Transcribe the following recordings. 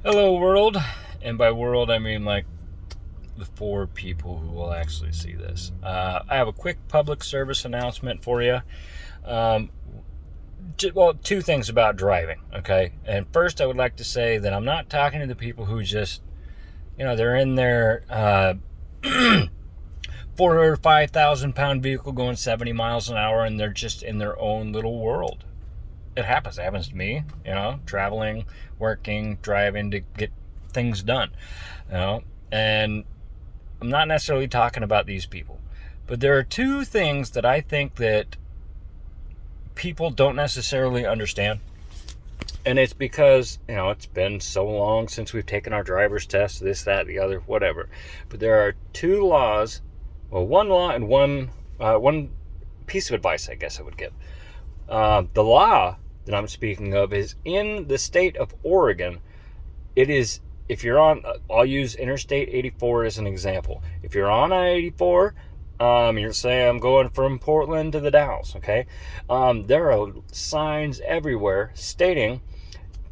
Hello, world. And by world, I mean like the 4 people who will actually see this. I have a quick public service announcement for you. Um, 2 things about driving, okay? And first, I would like to say that I'm not talking to the people who just, they're in their 4 or 5,000 pound vehicle going 70 miles an hour and they're just in their own little world. It happens. It happens to me, traveling, working, driving to get things done, and I'm not necessarily talking about these people, but there are 2 things that I think that people don't necessarily understand. And it's because, it's been so long since we've taken our driver's test, this, that, the other, whatever. But there are 2 laws, well, 1 law and one piece of advice, I guess I would give. The law that I'm speaking of is in the state of Oregon. It is, if you're on, I'll use Interstate 84 as an example. If you're on I-84, you're saying I'm going from Portland to the Dalles, okay? There are signs everywhere stating,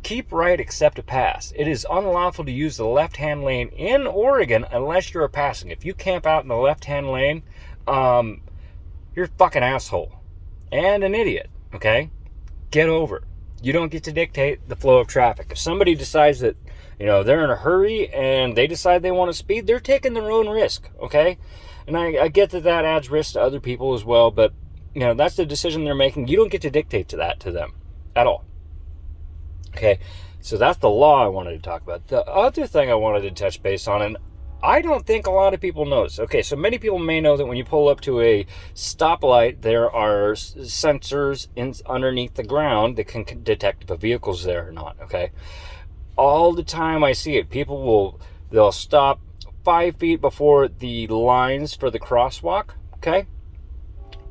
keep right except to pass. It is unlawful to use the left-hand lane in Oregon unless you're passing. If you camp out in the left-hand lane, you're a fucking asshole and an idiot, okay? Get over it. You don't get to dictate the flow of traffic. If somebody decides that, they're in a hurry and they decide they want to speed, they're taking their own risk, okay? And I get that adds risk to other people as well, but, that's the decision they're making. You don't get to dictate to them at all. Okay, so that's the law I wanted to talk about. The other thing I wanted to touch base on, and I don't think a lot of people notice. Okay, so many people may know that when you pull up to a stoplight, there are sensors underneath the ground that can detect if a vehicle's there or not, okay? All the time I see it. They'll stop 5 feet before the lines for the crosswalk, okay?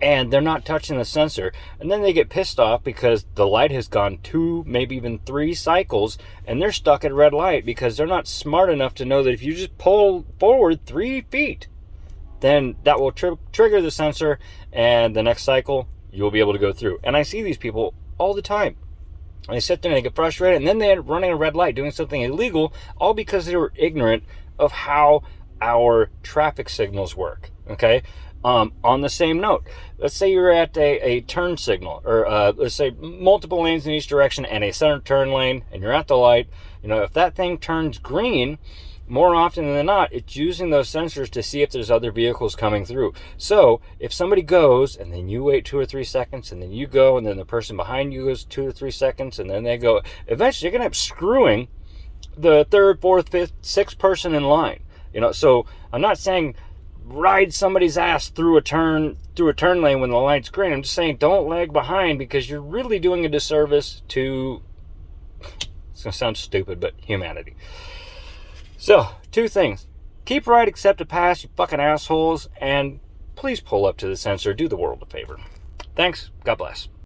And they're not touching the sensor. And then they get pissed off because the light has gone 2, maybe even 3 cycles, and they're stuck at red light because they're not smart enough to know that if you just pull forward 3 feet, then that will trigger the sensor, and the next cycle, you'll be able to go through. And I see these people all the time. And they sit there and they get frustrated, and then they're running a red light, doing something illegal, all because they were ignorant of how our traffic signals work, okay? On the same note, let's say you're at a turn signal, or let's say multiple lanes in each direction and a center turn lane, and you're at the light. If that thing turns green, more often than not, it's using those sensors to see if there's other vehicles coming through. So if somebody goes, and then you wait 2 or 3 seconds, and then you go, and then the person behind you goes 2 or 3 seconds, and then they go, eventually you're going to end up screwing the 3rd, 4th, 5th, 6th person in line. So I'm not saying ride somebody's ass through a turn lane when the light's green. I'm just saying don't lag behind, because you're really doing a disservice to, it's going to sound stupid, but humanity. So, 2 things. Keep right except to pass, you fucking assholes, and please pull up to the sensor. Do the world a favor. Thanks. God bless.